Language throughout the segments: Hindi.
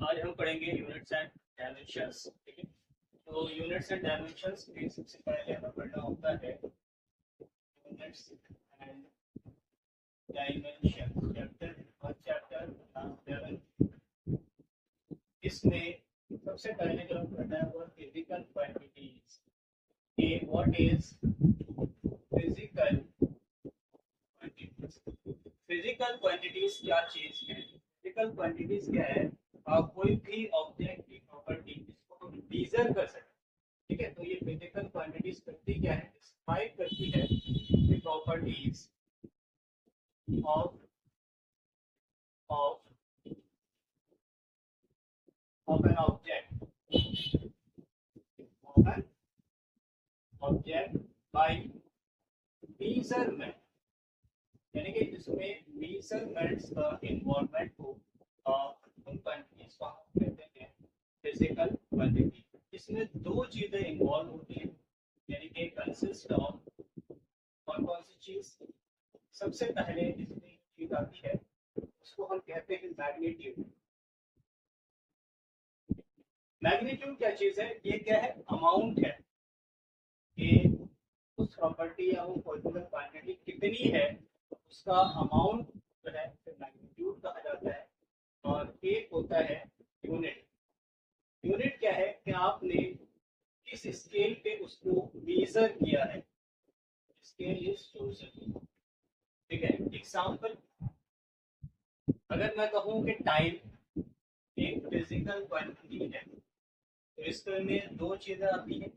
आज हम पढ़ेंगे यूनिट्स एंड डायमेंशंस। ठीक है, तो यूनिट्स एंड डायमेंशंस के सबसे पहले हमें पढ़ना होता है यूनिट्स एंड डायमेंशन। चैप्टर 11। इसमें सबसे पहले जो हम पढ़ना है वो physical quantities. A what is physical quantities? Physical quantities क्या चीज है? फिजिकल क्वांटिटीज क्या है? आप कोई भी ऑब्जेक्ट की प्रॉपर्टी इसको मेजर कर सकते हैं। ठीक है, तो ये फिजिकल क्वांटिटीज करती क्या है? डिस्क्राइब करती है the properties of of of an object of an object by measurement, यानी कि जिसमें measurements का इन्वॉल्वमेंट हो उन क्वांटिटीज को हम कहते हैं फिजिकल क्वांटिटी। इसमें दो चीजें इन्वॉल्व होती हैं, यानी कि कंसिस्ट ऑफ कौन कौन सी चीज? सबसे पहले इसमें चीज आती है उसको हम कहते हैं मैग्नीट्यूड। मैग्नीट्यूड क्या चीज है? ये क्या है? अमाउंट है कि उस प्रॉपर्टी या वो पर्टिकुलर क्वांटिटी कितनी है, उसका अमाउंट जो है मैग्नीट्यूड कहा जाता है। और एक होता है यूनिट। यूनिट क्या है कि आपने किस स्केल पे उसको मेजर किया है। Scale is chosen. ठीक है, एग्जांपल अगर मैं कहूँ कि टाइम एक फिजिकल क्वांटिटी है, तो इसमें दो चीजें आती हैं,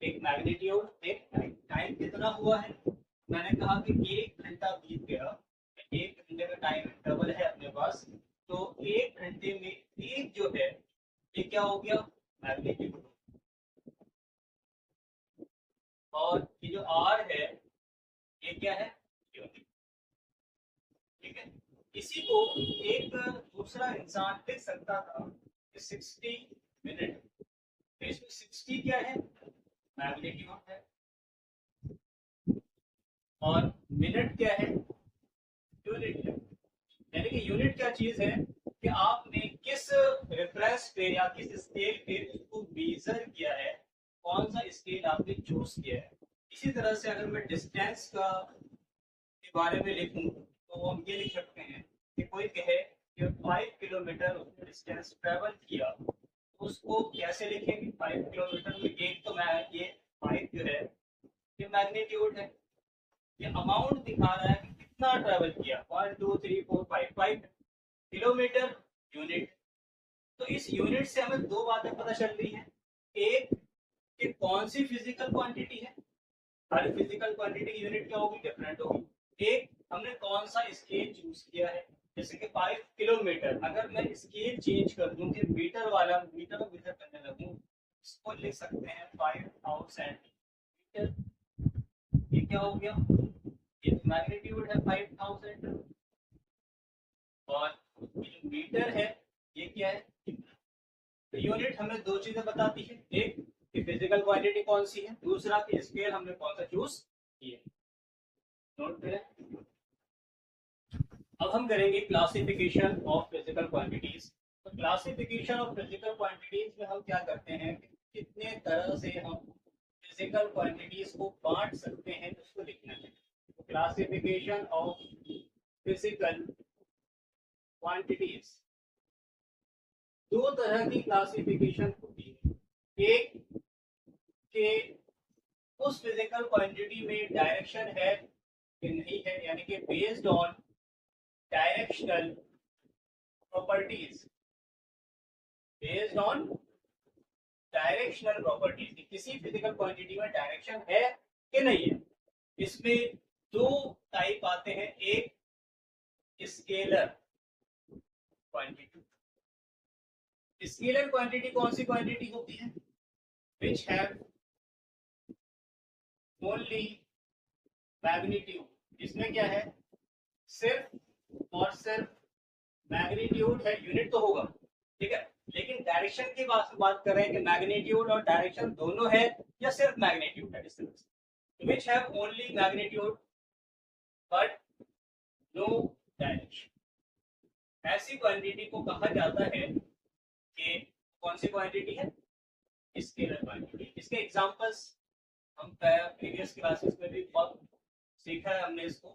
एक मैग्नीट्यूड, एक टाइम। टाइम कितना हुआ है? मैंने कहा कि 1 घंटा बीत गया, 1 घंटे का टाइम इंटरवल है अपने पास, तो 1 घंटे में एक जो है ये क्या हो गया? मैग्नीट्यूड। और ये जो आर है ये क्या है? यूनिट। ठीक है, इसी को एक दूसरा इंसान लिख सकता था कि 60 मिनट। तो इसमें 60 क्या है? मैग्नीट्यूड है। और मिनट क्या है? यूनिट है। यानी कि यूनिट क्या चीज है कि आपने किस रेफरेंस पे या किस स्केल पे उसको मेजर किया है, कौन सा स्केल आपने चूज किया है। इसी तरह से अगर मैं डिस्टेंस का के बारे में लिखूं तो हम ये लिख सकते हैं कि कोई कहे कि 5 किलोमीटर उसने डिस्टेंस ट्रेवल किया, तो उसको कैसे लिखेंगे? 5 किलोमीटर में एक तो मैं ये 5 जो है ये मैग्नीट्यूड है, ये अमाउंट दिखा रहा है कि कितना ट्रेवल किया। 1 2 3 4 5 किलोमीटर यूनिट। तो इस यूनिट से हमें दो बातें पता चल रही हैं। एक कि कौन सी फिजिकल क्वांटिटी है, हर फिजिकल क्वांटिटी की यूनिट क्या होगी? डिफरेंट होगी। एक हमने कौन सा स्केल चूज किया है, जैसे कि 5 किलोमीटर। अगर मैं स्केल चेंज कर दूं कि मीटर वाला मीटर में मेजर करने लगूं, इसको लिख सकते हैं 5000 मीटर। ये क्या हो गया? ये मैग्नीट्यूड है 5000। और ये जो मीटर है ये क्या है? तो यूनिट हमें दो चीजें बताती है, एक कि फिजिकल क्वांटिटी कौन सी है, दूसरा कि स्केल हमने कौन सा चूज किया। नोट करें। अब हम करेंगे क्लासिफिकेशन ऑफ फिजिकल क्वांटिटीज। तो क्लासिफिकेशन ऑफ फिजिकल क्वांटिटीज में हम क्या करते हैं कि कितने तरह से हम फिजिकल क्वांटिटीज को बांट सकते हैं उसको लिखना है। क्लासिफिकेशन ऑफ फिजिकल क्वांटिटीज, दो तरह की क्लासिफिकेशन होती है। एक के उस फिजिकल क्वांटिटी में डायरेक्शन है कि नहीं है, यानी कि based on directional properties. Based on directional properties, किसी फिजिकल क्वांटिटी में डायरेक्शन है कि नहीं है। इसमें दो टाइप आते हैं, एक स्केलर क्वांटिटी। स्केलर क्वांटिटी कौन सी क्वांटिटी होती है? विच हैव ओनली मैग्नीट्यूड। इसमें क्या है? सिर्फ और सिर्फ मैग्नीट्यूड है, यूनिट तो होगा, ठीक है, लेकिन डायरेक्शन की बात कर रहे हैं कि मैग्नीट्यूड और डायरेक्शन दोनों है या सिर्फ मैग्नीट्यूड है। Distance which have only magnitude but no direction, ऐसी क्वांटिटी को कहा जाता है कौन सी क्वांटिटी है? Scalar quantity. इसके एग्जांपल्स हम प्रीवियस क्लासेस में भी बहुत सीखा है हमने इसको।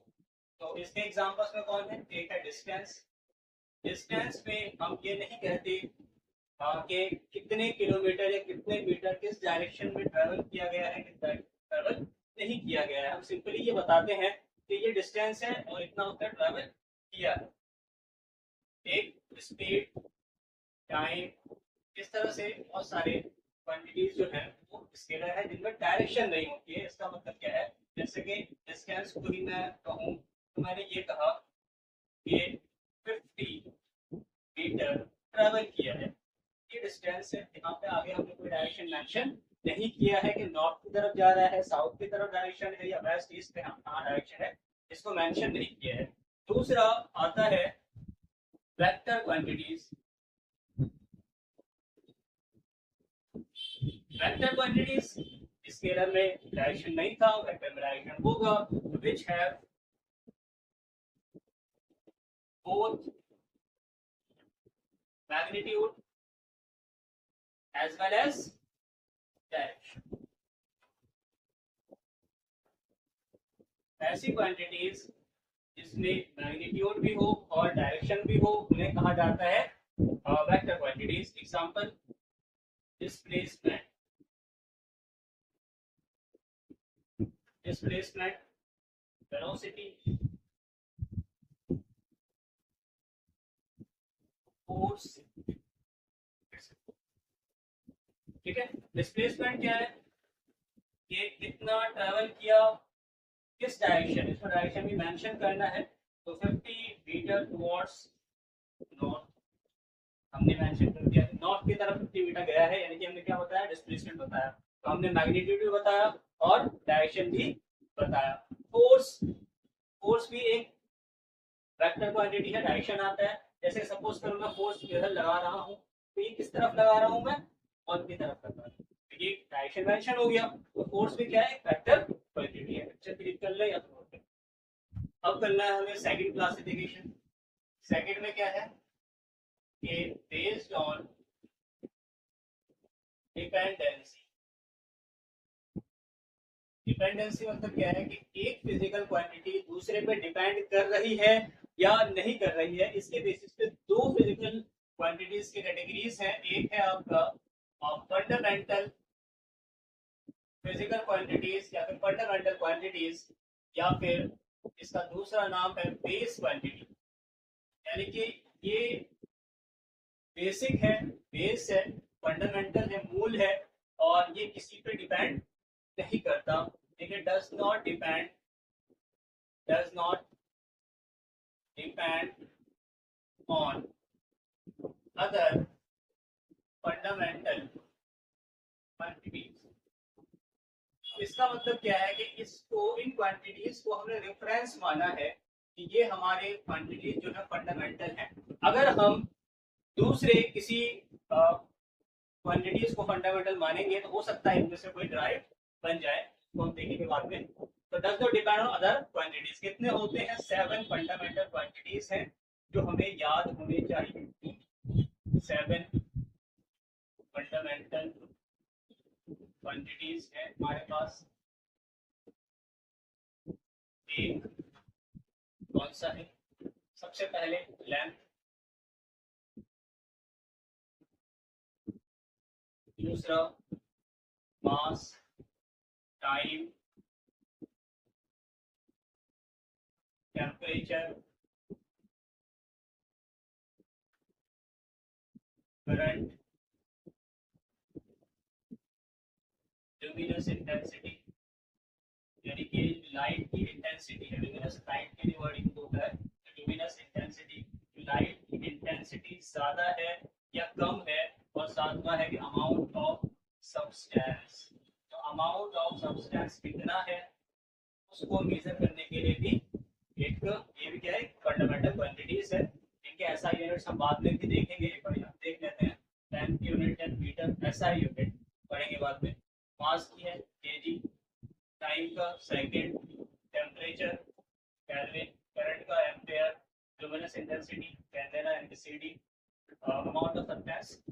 तो इसके एग्जांपल्स में कौन है? एक है डिस्टेंस। डिस्टेंस में हम ये नहीं कहते कि कितने किलोमीटर या कितने मीटर किस डायरेक्शन में ट्रेवल किया गया है, किस ट्रेवल नहीं किया गया है। हम सिंपली ये बताते हैं कि ये डिस्टेंस है और इतना उसने ट्रेवल किया है। एक स्पीड, टाइम, इस तरह से बहुत सारे क्वांटिटीज जो है वो स्केलर है जिनमें डायरेक्शन नहीं होती है। इसका मतलब क्या है? जैसे कि डिस्टेंस को ही मैं कहूँ तो मैंने ये कहा कि 50 मीटर ट्रेवल किया है, ये डिस्टेंस है। यहाँ पे आगे हमने कोई डायरेक्शन मेंशन नहीं किया है कि नॉर्थ की तरफ जा रहा है, साउथ की तरफ डायरेक्शन है या वेस्ट ईस्ट पे कहाँ डायरेक्शन है, इसको मेंशन नहीं किया है। दूसरा आता है vector quantities. Vector quantities scalar में डायरेक्शन नहीं था, वेक्टर में डायरेक्शन होगा, which have both magnitude as well as direction। ऐसी क्वांटिटीज जिसमें मैग्नीट्यूड भी हो और डायरेक्शन भी हो उन्हें कहा जाता है vector quantities. Example displacement, displacement, velocity, force. ठीक है, डिस्प्लेसमेंट क्या है? ये कितना ट्रैवल किया, किस डायरेक्शन, इसमें डायरेक्शन भी मेंशन करना है। तो 50 मीटर टुवर्ड्स नॉर्थ हमने मेंशन कर दिया, नॉर्थ की तरफ 50 मीटर गया है, यानी कि हमने क्या बताया? डिस्प्लेसमेंट बताया। तो हमने मैग्नीट्यूड भी बताया और डायरेक्शन भी बताया। फोर्स, फोर्स भी एक वेक्टर क्वांटिटी है, डायरेक्शन आता है। जैसे सपोज करो मैं फोर्स इधर लगा रहा हूँ, तो ये किस तरफ लगा रहा हूँ? मैं ऑन की तरफ लगा रहा हूँ, तो ये डायरेक्शन मेंशन हो गया। तो फोर्स भी क्या है? एक वेक्टर क्वांटिटी है। पिक्चर क्लिक कर ले या तो अब करना है हमें सेकंड क्लासिफिकेशन। सेकंड में क्या है कि बेस्ड ऑन डिपेंडेंसी। डिपेंडेंसी मतलब क्या है कि एक फिजिकल क्वांटिटी दूसरे पे डिपेंड कर रही है या नहीं कर रही है। इसके बेसिस पे दो फिजिकल क्वांटिटीज के कैटेगरीज हैं। एक है आपका फंडामेंटल फिजिकल क्वांटिटीज या फिर फंडामेंटल क्वांटिटीज, या फिर इसका दूसरा नाम है बेस क्वांटिटी। यानी कि ये बेसिक है, बेस है, फंडामेंटल है, मूल है, और ये किसी पे डिपेंड नहीं करता। देखिए, does not depend on other fundamental quantities. इसका मतलब क्या है कि इसको, इन क्वांटिटीज को हमने रेफरेंस माना है कि ये हमारे क्वांटिटीज जो है फंडामेंटल है। अगर हम दूसरे किसी क्वांटिटीज को फंडामेंटल मानेंगे तो हो सकता है इनमें से कोई ड्राइव बन जाए, तो हम देखेंगे बाद में। तो does not depend on other quantities. कितने होते हैं? 7 फंडामेंटल क्वांटिटीज हैं जो हमें याद होने चाहिए। 7 फंडामेंटल क्वांटिटीज है हमारे पास। एक कौन सा है? सबसे पहले लेंथ, दूसरा mass, time, temperature, current, luminous intensity, यानी कि लाइट की इंटेंसिटी है। ल्यूमिनस लाइट की वर्डिंग होता है, ल्यूमिनस इंटेंसिटी। लाइट की इंटेंसिटी ज्यादा है या कम है, और सातवां है कि अमाउंट ऑफ सब्सटेंस। तो अमाउंट ऑफ सब्सटेंस कितना है उसको मेजर करने के लिए भी एक, ये भी क्या है? फंडामेंटल क्वांटिटीज है। इनके एसआई यूनिट्स हम बाद में भी देखेंगे, एक बार यहाँ देख लेते हैं। 10 की यूनिट 10 मीटर, एसआई यूनिट पढ़ेंगे बाद में। मास की है केजी, टाइम का सेकंड, टेम्परेचर केल्विन, करंट का ampere, luminous intensity candela and CD, amount of substance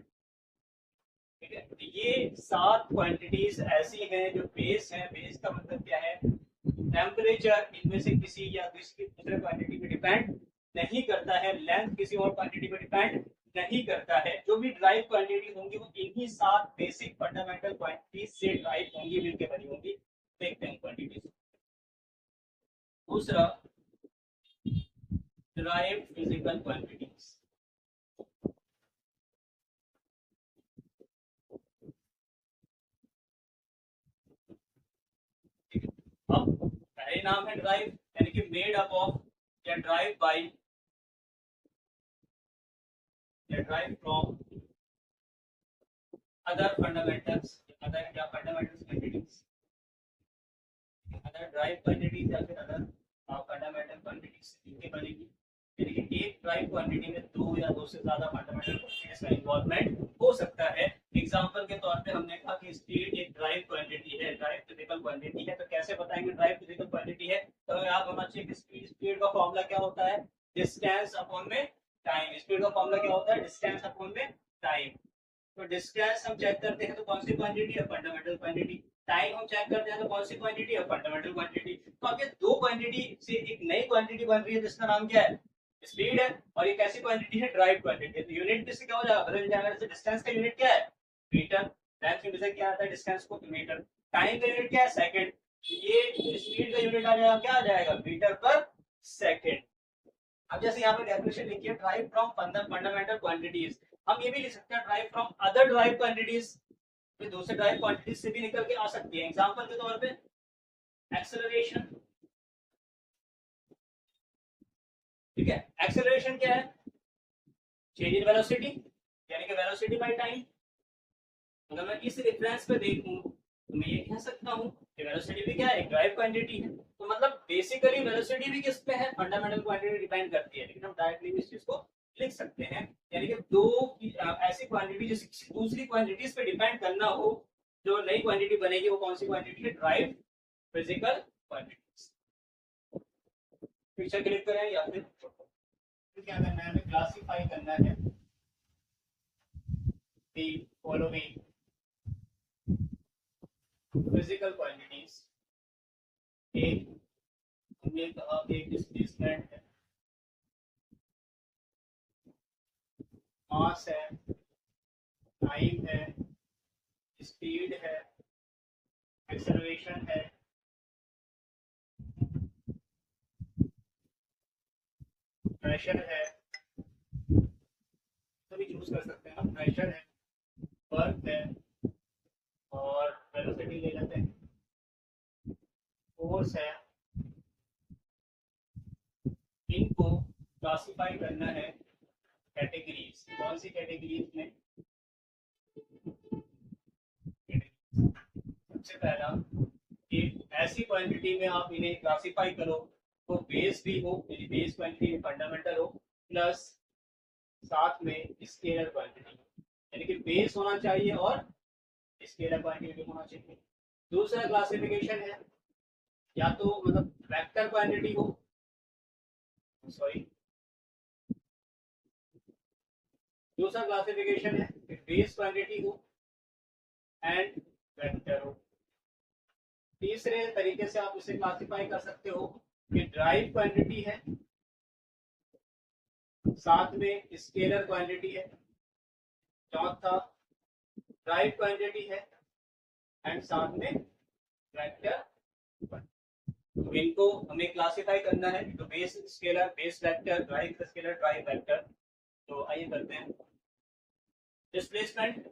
ठीक है, तो ये 7 क्वांटिटीज ऐसी हैं जो बेस है। बेस का मतलब क्या है? टेम्परेचर इनमें से किसी या किसी दूसरे क्वांटिटी पे डिपेंड नहीं करता है, लेंथ किसी और क्वांटिटी पे डिपेंड नहीं करता है। जो भी ड्राइव क्वांटिटी होंगी वो इन्हीं 7 बेसिक फंडामेंटल क्वांटिटीज से ड्राइव होंगी, मिलकर बनी होंगी। देखते हैं क्वांटिटीज। दूसरा, ड्राइव फिजिकल क्वांटिटीज। अब पहले नाम है ड्राइव, यानी कि मेड अप ऑफ या ड्राइव बाय या derived from other fundamentals, other या fundamentals quantities, other derived quantities या फिर अदर फंडामेंटल क्वांटिटीज से मिलकर बनेगी। यानी कि एक ड्राइव क्वांटिटी में दो या दो से ज्यादा फंडामेंटल क्वांटिटीज का इन्वॉल्वमेंट हो सकता है। एग्जांपल के तौर पे हमने कहा कि स्पीड एक ड्राइव क्वांटिटी है, ड्राइव फिजिकल क्वांटिटी है। तो कैसे बताएंगे ड्राइव फिजिकल क्वांटिटी है? तो याद होना चाहिए कि स्पीड का फॉर्मूला क्या होता है? डिस्टेंस अपॉन में टाइम। स्पीड का फॉर्मूला क्या होता है? डिस्टेंस अपॉन में टाइम। तो डिस्टेंस हम चेक करते हैं तो कौन सी क्वांटिटी है? Fundamental quantity. टाइम हम चेक करते हैं तो कौन सी क्वांटिटी है? Fundamental quantity. तो अब ये दो क्वांटिटी से एक नई क्वांटिटी बन रही है जिसका नाम क्या है? स्पीड है। और ये कैसी क्वांटिटी है? Drive quantity. तो यूनिट किससे क्या हो जाएगा? बदल जाएगा। जैसे डिस्टेंस का यूनिट क्या है? मीटर। लेंथ की वजह क्या आता है? डिस्टेंस को मीटर। टाइम का यूनिट क्या है? सेकंड। ये स्पीड का यूनिट आ जाएगा, क्या आ जाएगा? मीटर पर सेकंड। अब जैसे यहाँ पे डेफिनेशन लिखी है, ड्राइव फ्रॉम फंडामेंटल क्वांटिटीज। हम ये भी लिख सकते हैं drive from other derived quantities. दूसरे ड्राइव क्वांटिटीज से भी निकल के आ सकती है। एग्जांपल के तौर पे एक्सेलरेशन। ठीक है, एक्सेलरेशन क्या है? चेंज इन वेलोसिटी, यानी कि वेलोसिटी बाय टाइम। अगर मैं इस रेफरेंस पे देखूं तो मैं ये कह सकता हूं कि वेलोसिटी भी क्या है? एक ड्राइव क्वांटिटी है। तो मतलब बेसिकली वेलोसिटी भी किस पे है? फंडामेंटल क्वांटिटी डिपेंड करती है। लेकिन हम डायरेक्टली इस चीज को लिख सकते हैं, यानी कि दो ऐसी क्वांटिटी जिस दूसरी क्वांटिटीज पे डिपेंड करना हो, जो नई क्वांटिटी बनेगी वो कौन सी क्वांटिटी है? Drive physical quantities. Picture click करें या फिर क्या करना है? हमें क्लासिफाई करना है the following फिजिकल क्वांटिटीज। एक हमने कहा एक डिस्प्लेसमेंट है, मास है, टाइम है, स्पीड है, एक्सेलरेशन है, प्रेशर है। सभी चूज कर सकते हैं। प्रेशर है, वर्क है, और वेलोसिटी ले लेते हैं, फोर्स है। इनको क्लासिफाई करना है कैटेगरीज। कौन सी कैटेगरीज में? सबसे पहला कि ऐसी क्वांटिटी में आप इन्हें क्लासिफाई करो तो बेस भी हो, यानी बेस क्वांटिटी फंडामेंटल हो, प्लस साथ में स्केलर क्वांटिटी, यानी कि बेस होना चाहिए और स्केलर क्वांटिटी भी होना चाहिए। दूसरा क्लासिफिकेशन है या तो मतलब वेक्टर क्वांटिटी हो, सॉरी, दूसरा क्लासिफिकेशन है कि बेस क्वांटिटी हो एंड वेक्टर हो। तीसरे तरीके से आप इसे क्लासिफाई कर सकते हो कि ड्राइव क्वांटिटी है, साथ में स्केलर क्वांटिटी है। चौथा, ड्राइव क्वांटिटी है एंड साथ में वेक्टर। तो इनको हमें क्लासिफाई करना है, तो base scalar, base vector, drive scalar, drive vector. तो आइए करते हैं। डिस्प्लेसमेंट,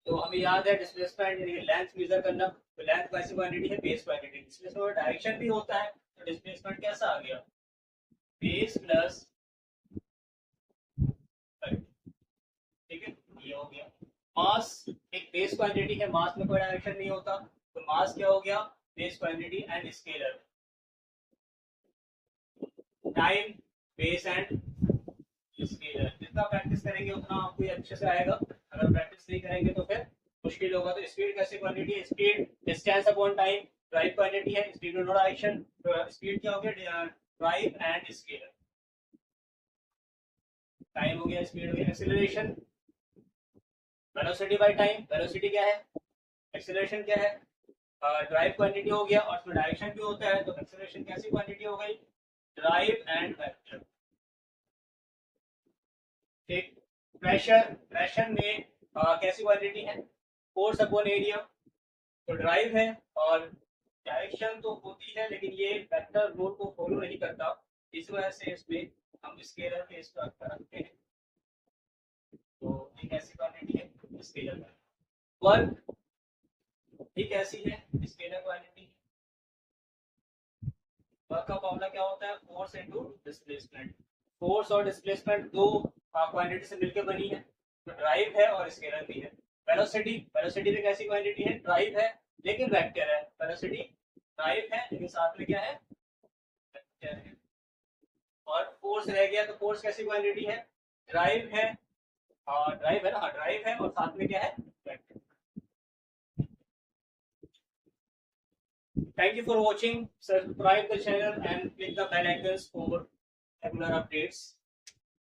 तो हमें याद है डिस्प्लेसमेंट यानी लेंथ मेजर करना। तो लेंथ कैसी क्वांटिटी है? Base quantity. डिस्प्लेसमेंट डायरेक्शन भी होता है, तो डिस्प्लेसमेंट कैसा आ गया? बेस प्लस, ठीक है, ये हो गया। मास एक बेस क्वांटिटी है, मास में कोई डायरेक्शन नहीं होता, तो मास क्या हो गया? Base quantity and scalar. Time, base and scalar. जितना प्रैक्टिस करेंगे उतना आपको ये अच्छे से आएगा। अगर प्रैक्टिस नहीं करेंगे तो फिर मुश्किल होगा। तो स्पीड कैसी क्वांटिटी है? Speed distance upon time. Drive quantity है, स्पीड नो डायरेक्शन। स्पीड क्या हो गया? Drive and scalar. टाइम हो गया, स्पीड हो गया। Acceleration, velocity by time, velocity क्या है, एक्सेलरेशन क्या है, ड्राइव क्वांटिटी हो गया, और उसमें डायरेक्शन भी होता है, तो एक्सेलरेशन कैसी क्वांटिटी हो गई, ड्राइव एंड वेक्टर। ठीक, प्रेशर, प्रेशर में कैसी क्वांटिटी है, फोर्स अपॉन एरिया, तो ड्राइव है और डायरेक्शन तो होती है लेकिन ये वेक्टर रूल को फॉलो नहीं करता, इस वजह से इसमें हम स्केलर के इस पर रखते हैं। तो ये कैसी क्वांटिटी है, स्केलर में वर्क ठीक ऐसी है, स्केलर क्वांटिटी। वर्क का फॉर्मूला क्या होता है, फोर्स इनटू डिस्प्लेसमेंट। फोर्स और डिस्प्लेसमेंट दो क्वांटिटी से मिलकर बनी है, तो ड्राइव है और स्केलर भी है। वेलोसिटी, वेलोसिटी भी कैसी क्वांटिटी है, ड्राइव है लेकिन वेक्टर है, वेलोसिटी ड्राइव है लेकिन साथ में क्या है, वेक्टर है। और फोर्स रह गया, तो फोर्स कैसी क्वांटिटी है, ड्राइव है, और ड्राइव है ना, ड्राइव है और साथ में क्या है, vector. Thank you for watching. Subscribe the channel and click the bell icons for regular updates.